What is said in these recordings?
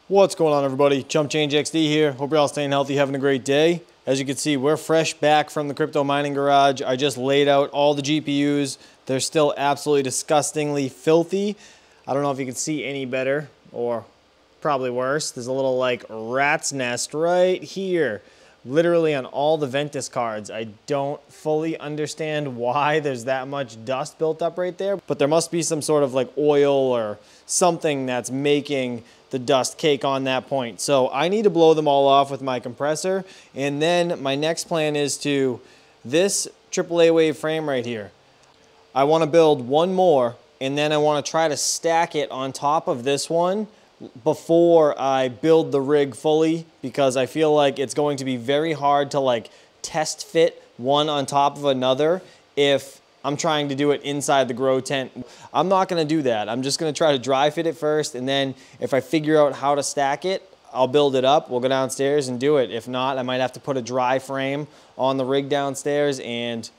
What's going on, everybody? Chump Change XD here. Hope you're all staying healthy, having a great day. As you can see, we're fresh back from the crypto mining garage. I just laid out all the GPUs. They're still absolutely disgustingly filthy. I don't know if you can see any better, or probably worse. There's a little like rat's nest right here, literally on all the Ventus cards. I don't fully understand why there's that much dust built up right there, but there must be some sort of like oil or something that's making the dust cake on that point. So I need to blow them all off with my compressor. And then my next plan is to this AAAWAVE frame right here. I want to build one more, and then I want to try to stack it on top of this one before I build the rig fully, because I feel like it's going to be very hard to like test fit one on top of another if I'm trying to do it inside the grow tent. I'm not going to do that. I'm just going to try to dry fit it first, and then if I figure out how to stack it, I'll build it up. We'll go downstairs and do it. If not, I might have to put a dry frame on the rig downstairs and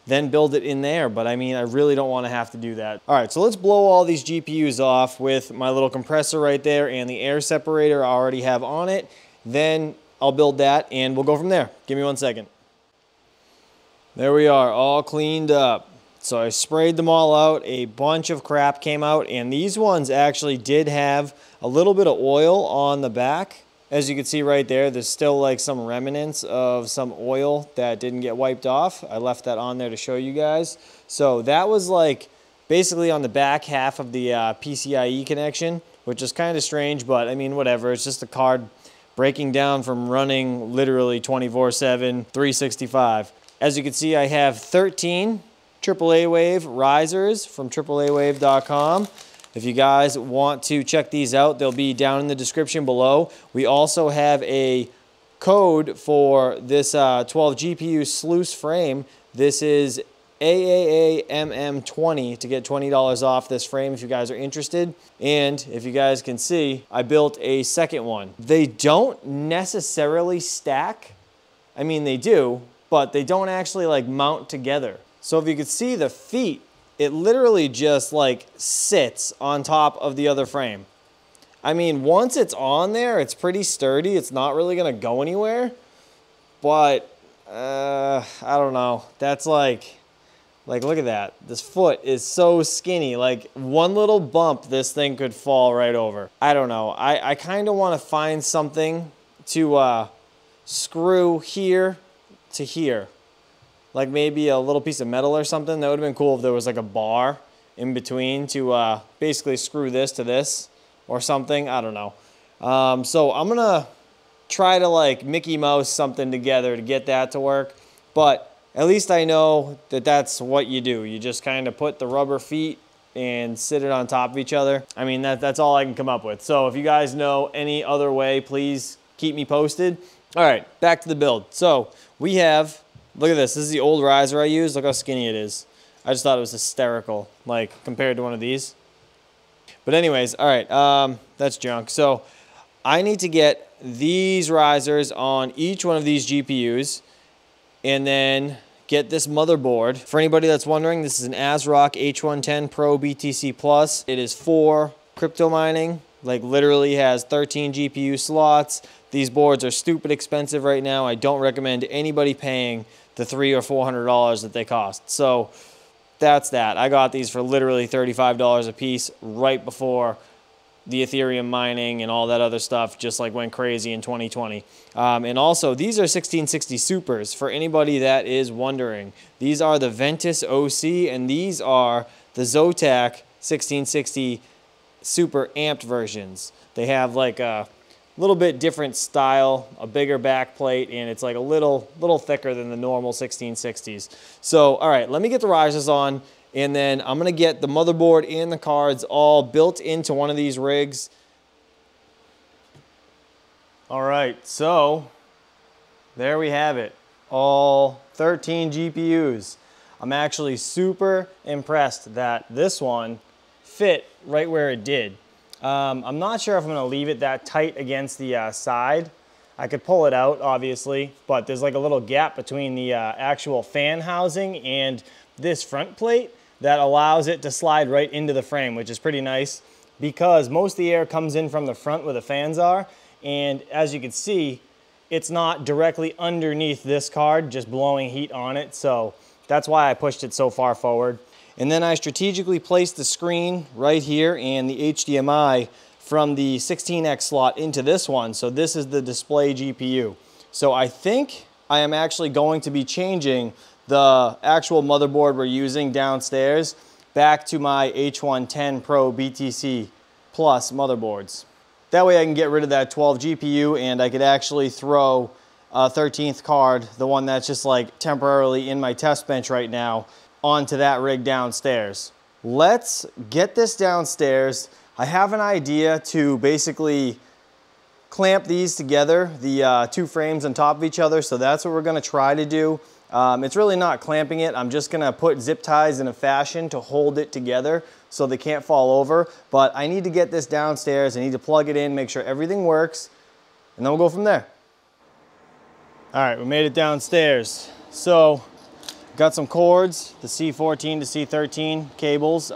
then build it in there. But I mean, I really don't want to have to do that. All right, so let's blow all these GPUs off with my little compressor right there and the air separator I already have on it. Then I'll build that and we'll go from there. Give me 1 second. There we are, all cleaned up. So I sprayed them all out, a bunch of crap came out, and these ones actually did have a little bit of oil on the back. As you can see right there, there's still like some remnants of some oil that didn't get wiped off. I left that on there to show you guys. So that was like basically on the back half of the PCIe connection, which is kind of strange, but I mean, whatever. It's just a card breaking down from running literally 24/7, 365. As you can see, I have 13 AAAWAVE risers from AAAWAVE.com. If you guys want to check these out, they'll be down in the description below. We also have a code for this 12 GPU Sluice frame. This is AAAMM20 to get $20 off this frame if you guys are interested. And if you guys can see, I built a second one. They don't necessarily stack. I mean, they do, but they don't actually like mount together. So if you could see the feet, it literally just like sits on top of the other frame. I mean, once it's on there, it's pretty sturdy. It's not really gonna go anywhere, but I don't know. That's like look at that. This foot is so skinny. Like one little bump, this thing could fall right over. I don't know. I kind of want to find something to screw here to here, like maybe a little piece of metal or something. That would have been cool if there was like a bar in between to basically screw this to this or something. I don't know. So I'm gonna try to like Mickey Mouse something together to get that to work, but at least I know that that's what you do. You just kind of put the rubber feet and sit it on top of each other. I mean, that's all I can come up with. So if you guys know any other way, please keep me posted. All right, back to the build. So we have, look at this. This is the old riser I used. Look how skinny it is. I just thought it was hysterical, like compared to one of these. But anyways, all right, that's junk. So I need to get these risers on each one of these GPUs and then get this motherboard. For anybody that's wondering, this is an ASRock H110 Pro BTC Plus. It is for crypto mining, like literally has 13 GPU slots. These boards are stupid expensive right now. I don't recommend anybody paying the $300 or $400 that they cost. So that's that. I got these for literally $35 a piece right before the Ethereum mining and all that other stuff just like went crazy in 2020. And also, these are 1660 Supers for anybody that is wondering. These are the Ventus OC, and these are the Zotac 1660 Super amped versions. They have like a little bit different style, a bigger back plate, and it's like a little thicker than the normal 1660s. So, all right, let me get the risers on, and then I'm gonna get the motherboard and the cards all built into one of these rigs. All right, so there we have it, all 13 GPUs. I'm actually super impressed that this one fit right where it did. I'm not sure if I'm gonna leave it that tight against the side. I could pull it out, obviously, but there's like a little gap between the actual fan housing and this front plate that allows it to slide right into the frame, which is pretty nice. because most of the air comes in from the front where the fans are. And as you can see, it's not directly underneath this card, just blowing heat on it. So that's why I pushed it so far forward. And then I strategically placed the screen right here and the HDMI from the 16X slot into this one. So this is the display GPU. So I think I am actually going to be changing the actual motherboard we're using downstairs back to my H110 Pro BTC Plus motherboards. That way I can get rid of that 12 GPU and I could actually throw a 13th card, the one that's just like temporarily in my test bench right now, onto that rig downstairs. Let's get this downstairs. I have an idea to basically clamp these together, the two frames on top of each other, so that's what we're gonna try to do. It's really not clamping it. I'm just gonna put zip ties in a fashion to hold it together so they can't fall over. But I need to get this downstairs. I need to plug it in, make sure everything works, and then we'll go from there. All right, we made it downstairs. So, got some cords, the C14 to C13 cables.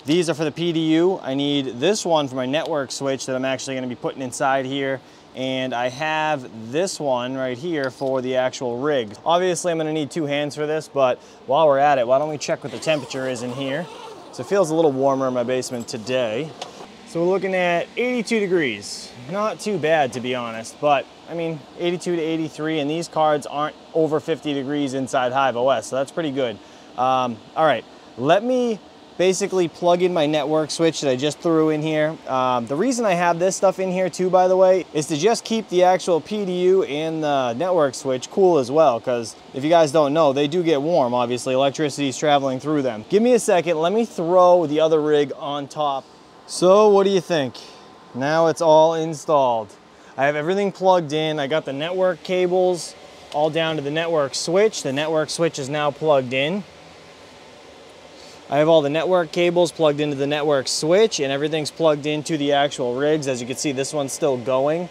These are for the PDU. I need this one for my network switch that I'm actually gonna be putting inside here. And I have this one right here for the actual rig. Obviously, I'm gonna need two hands for this, but while we're at it, why don't we check what the temperature is in here? So it feels a little warmer in my basement today. So we're looking at 82 degrees. Not too bad, to be honest, but I mean, 82 to 83, and these cards aren't over 50 degrees inside Hive OS, so that's pretty good. All right, let me basically plug in my network switch that I just threw in here. The reason I have this stuff in here too, by the way, is to just keep the actual PDU and the network switch cool as well, because if you guys don't know, they do get warm, obviously. Electricity is traveling through them. Give me a second, let me throw the other rig on top. So what do you think? Now it's all installed. I have everything plugged in. I got the network cables all down to the network switch. The network switch is now plugged in. I have all the network cables plugged into the network switch, and everything's plugged into the actual rigs. As you can see, this one's still going.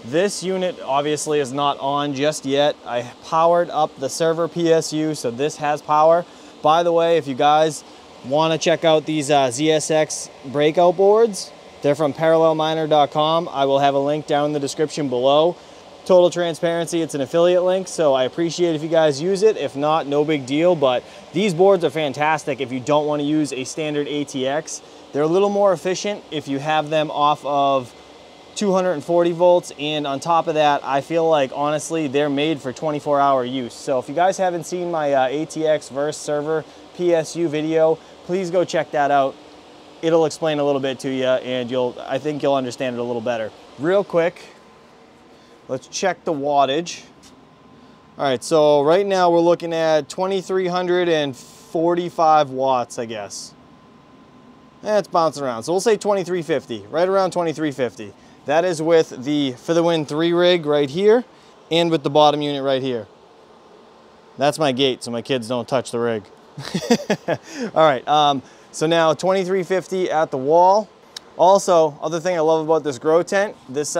This unit obviously is not on just yet. I powered up the server PSU, so this has power. By the way, if you guys want to check out these ZSX breakout boards, they're from parallelminer.com. I will have a link down in the description below. Total transparency, it's an affiliate link, so I appreciate if you guys use it. If not, no big deal, but these boards are fantastic if you don't want to use a standard ATX. They're a little more efficient if you have them off of 240 volts, and on top of that, I feel like, honestly, they're made for 24-hour use. So if you guys haven't seen my ATX versus server PSU video, please go check that out. It'll explain a little bit to you, and I think you'll understand it a little better. Real quick, let's check the wattage. All right, so right now we're looking at 2,345 watts, I guess. It's bouncing around. So we'll say 2,350, right around 2,350. That is with the For the Win 3 rig right here and with the bottom unit right here. That's my gate, so my kids don't touch the rig. All right, so now 2,350 at the wall. Also, other thing I love about this grow tent, this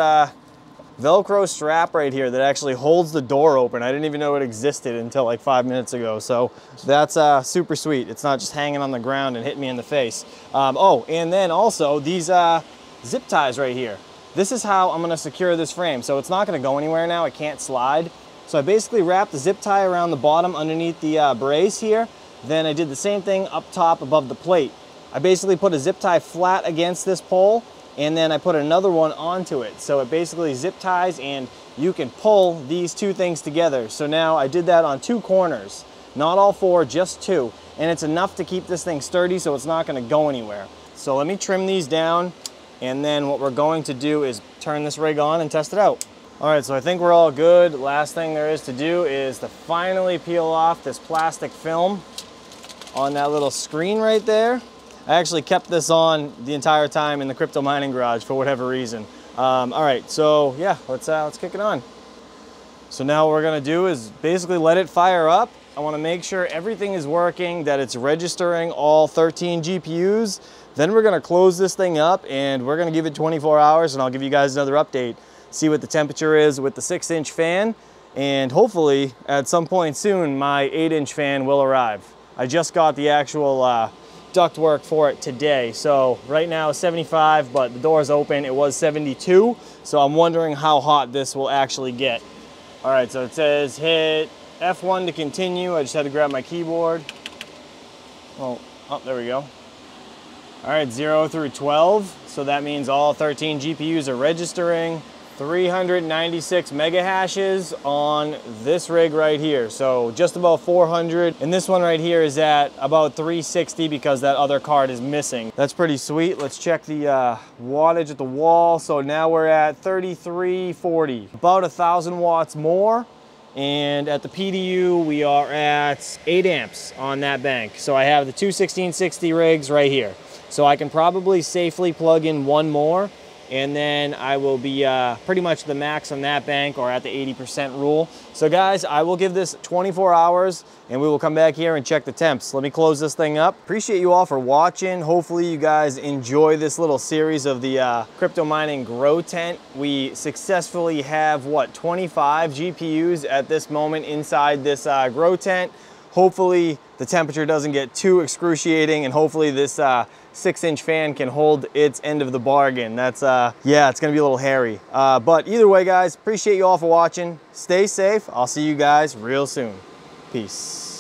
Velcro strap right here that actually holds the door open. I didn't even know it existed until like 5 minutes ago. So that's super sweet. It's not just hanging on the ground and hitting me in the face. Oh, and then also these zip ties right here. This is how I'm gonna secure this frame. So it's not gonna go anywhere now, it can't slide. So I basically wrapped the zip tie around the bottom underneath the brace here. Then I did the same thing up top above the plate. I basically put a zip tie flat against this pole, and then I put another one onto it. So it basically zip ties, and you can pull these two things together. So now I did that on 2 corners, not all 4, just 2. And it's enough to keep this thing sturdy so it's not gonna go anywhere. So let me trim these down, and then what we're going to do is turn this rig on and test it out. All right, so I think we're all good. Last thing there is to do is to finally peel off this plastic film on that little screen right there. I actually kept this on the entire time in the crypto mining garage for whatever reason. All right, so yeah, let's kick it on. So now what we're gonna do is basically let it fire up. I wanna make sure everything is working, that it's registering all 13 GPUs. Then we're gonna close this thing up and we're gonna give it 24 hours, and I'll give you guys another update, see what the temperature is with the 6-inch fan, and hopefully at some point soon, my 8-inch fan will arrive. I just got the actual ductwork for it today. So right now it's 75, but the door's open. It was 72. So I'm wondering how hot this will actually get. All right, so it says hit F1 to continue. I just had to grab my keyboard. Oh, there we go. All right, 0 through 12. So that means all 13 GPUs are registering. 396 mega hashes on this rig right here. So just about 400. And this one right here is at about 360 because that other card is missing. That's pretty sweet. Let's check the wattage at the wall. So now we're at 3340, about 1,000 watts more. And at the PDU, we are at 8 amps on that bank. So I have the two 1660 rigs right here. So I can probably safely plug in one more, and then I will be pretty much the max on that bank or at the 80% rule. So guys, I will give this 24 hours and we will come back here and check the temps. Let me close this thing up. Appreciate you all for watching. Hopefully you guys enjoy this little series of the crypto mining grow tent. We successfully have, what, 25 GPUs at this moment inside this grow tent. Hopefully the temperature doesn't get too excruciating, and hopefully this 6-inch fan can hold its end of the bargain. That's, yeah, it's gonna be a little hairy. But either way, guys, appreciate you all for watching. Stay safe. I'll see you guys real soon. Peace.